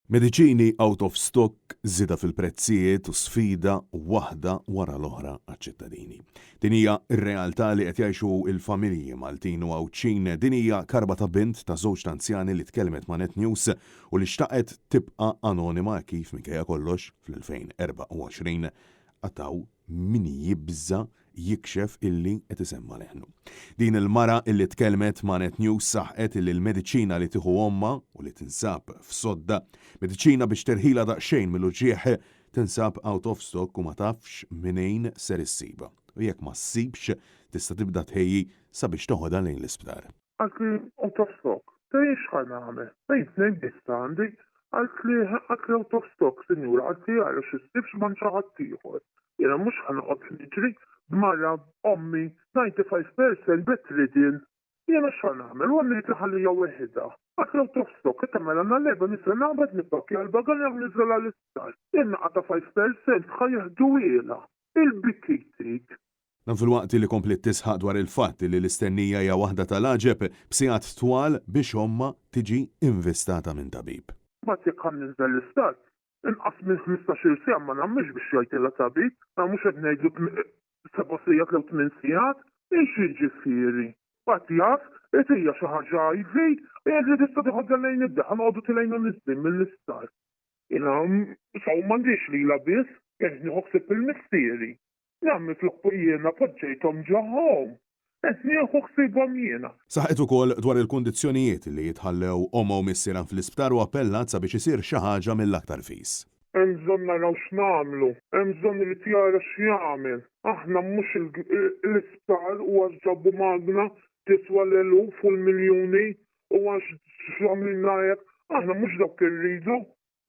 Mediċini out of stock, żieda fil-prezzijiet u sfida waħda wara l-oħra għaċ-ċittadini. Din hija r-realtà li qed jgħixu l-familji Maltin u Għawċin. Din hija karba ta' bint ta' żewġ anzjani li tkellmet ma' Net News u li xtaqet tibqa' anonima kif minkejja kollox fl-2024 għataw min jibża jikxef illi qed isemma leħnu. Din il-mara illi tkellmet ma' Net News saħqet illi l-mediċina li tieħu omma u li tinsab f'sodda, mediċina biex terħila daqsxejn mill-uġieħ tinsab out of stock u ma tafx minejn ser issiba. U jekk ma ssibx tista' tibda tħejji sabiex toħodha lejn l-isptar. Għaltli out of stock, tejx ħan għamel, nejn bista għandi, għaltli out of stock, sinjura, għaltli għara xistibx man ċaħat tiħor. Jena mux ħan għod nġri, b'marra ommi 95% bedridden, jena xan għamel, u għamil tħalli jaw weħida. Għaltli out of stock, għetamel għanna leba nisra naqbad nibakki għal-bagan għal nizra għal-istar. Jena għata 5% ħajħdu jela, il-bikitik. Dan fil-waqt li komplet tisħaq dwar il-fatt li l-istennija hija waħda tal-aġeb b'sigħat twal biex omma tiġi investata minn tabib. Mat jekk għam nizra l-istar, inqas minn 15 sija ma nammix biex jgħidilha tabib, ma mhux qed ngħidlu 7 sigħat jew 8 sigħat, ix jiġifieri. Qatt jaf qed hija xi ħaġa jfid, li tista' tieħodha lejn id-daħħa noqogħdu tilejna nisbin mill-istar. Jiena xaw m'għandix lilha biss, qed nieħoħsib il-mistieri. Nammi fl-ħbu jiena poġġejthom ġahom. Qed nieħu ħsiebhom jiena. Saħqet ukoll dwar il-kundizzjonijiet li jitħallew omma u missieran fl-isptar u appellat sabiex isir xi ħaġa mill-aktar fis. Hemm bżonn naraw x'nagħmlu, hemm bżonn li tjara x'jagħmel. Aħna mhux l-isptar u għax ġabbu magna tiswa l-eluf u l-miljuni u għax x'għamilna hekk, aħna mhux dawk irridu.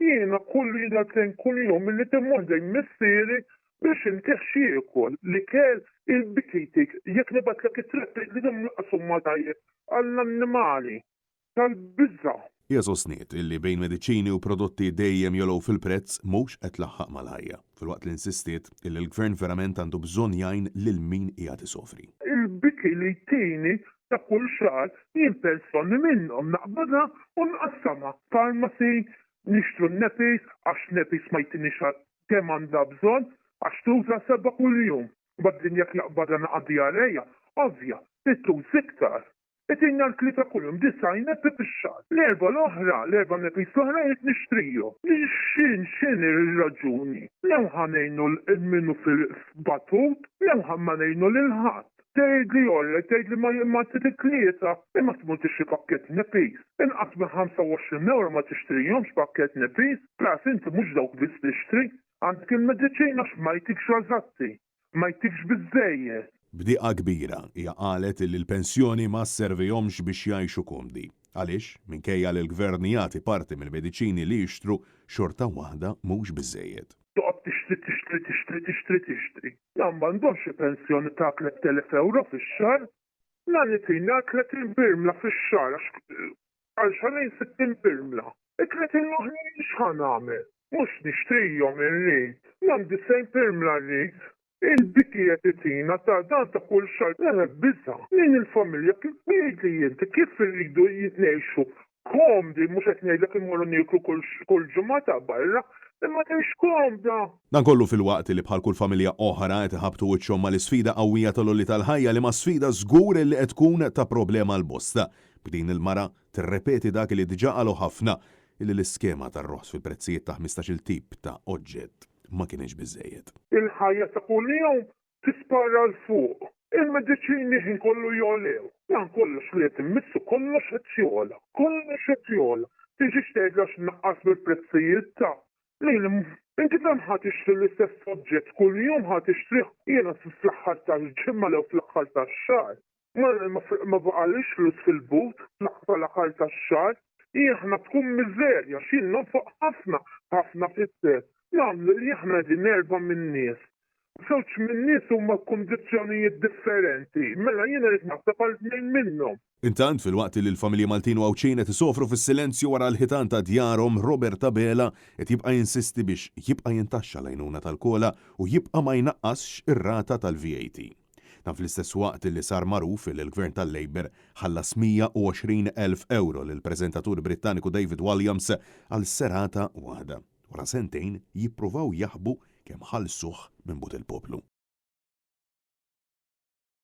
Jiena kull jum milli timmordejn missieri biex intiħxi jekol li kell il-bikitik jekk nibatlek it-trattek li dem naqsum tajjeb għall-annimali tal-bizza. Hija sostniet illi bejn mediċini u prodotti dejjem jolgħu fil-prezz mhux qed laħħaq mal-ħajja. Filwaqt li insistiet illi l-gvern verament għandu bżonn jgħin lil min qiegħed isofri. Il-biki li jtini ta' kull xahar jien personni minnhom naqbadha u nqassama farmasi nixtru n-nepis għax nepis ma jtinix kemm għandha bżonn għax tuża 7 kuljum. Bad-dinja jaqbadha naqdi għalejja, ovvja, tittuż iktar. Itinna l-3 kuljum 9 nepi fix-xahar. L-erba l-oħra, l-erba nepis l-oħra qed nixtriju. X'in ir-raġuni? Lew ħanejnu l-minnu fil-batut, lew ħan ma ngħinu lil ħadd. Tgħidli jolla, tgħidli ma t-tlieta, imma tmulti xi pakkett nepis. Inqas minn 25 euro ma tixtrijhomx pakkett nepis, klas inti mhux dawk biss tixtri. Għandek il-mediċina x'ma jtikx eżatti, ma jtikx biżżejjed. Bdiqa kbira hija qalet li l-pensjoni ma sservihomx biex jgħixu komdi. Għaliex minkejja li l-gvern jagħti parti mill-mediċini li jixtru xorta waħda mhux biżżejjed. Toqgħod tixtri. Jan m'għandhomx pensjoni ta' 3000 euro fix-xahar. Lan itina 30 birmla fix-xahar għal xarejn 60 birmla. 30 oħra x'ħan nagħmel? Mhux nixtrihom irrid. Jan 90 birmla rrid. Il-biki jetitina ta' dan ta' kull xar, għana bizza. Min il-familja kif jgħidli jinti, kif irridu jitnejxu komdi, mux għetnejdlek imorru niklu kull ġumata barra, imma teħx komda. Dan kollu fil-waqt li bħal kull familja oħra qed iħabtu wiċċhom ma l-isfida qawwija tal-olli tal-ħajja li ma sfida żgur li qed tkun ta' problema l-bosta. B'din il-mara tirrepeti dak li diġà qalu ħafna illi l-iskema tar-roħs fil-prezzijiet ta' 15-il tip ta' oġġett ma kienx biżżejjed. Il-ħajja ta' kull jum tispara l-fuq. Il-mediċini ħin kollu jolew. Jan kollox li timmissu kollox qed jola. Kollox qed jola. Tiġi xtejla x'naqqas bil-prezzijiet ta' lejn inti kemm ħadd tixtri l-istess oġġett kull jum ħadd tixtrih jiena fl-aħħar tal-ġimma lew fl-aħħar tax-xahar. Ma baqalix flus fil-but fl-aħħar tax-xahar. Aħna tkun miżerja x'in nonfoq ħafna fit-tet. Namlu li aħna din nerba minn nies. Żewġ minn nies huma kondizzjonijiet differenti, mela jiena rid naħseb għal tnejn minnhom. Intant fil-waqt li l-familji Maltin u Għawċin qed isofru fis-silenzju wara l-ħitan ta' djarhom, Robert Tabela qed jibqa' jinsisti biex jibqa' jintaxxa l-għajnuna tal-kola u jibqa' ma jnaqqasx ir-rata tal-VAT. Fl-istess waqt li sar magħruf li l-Gvern tal-Labor ħallas 120,000 euro lill-preżentatur Brittaniku David Walliams għal serata waħda. Wara sentejn jippruvaw jaħbu kemm ħallsuh minn but il-poplu.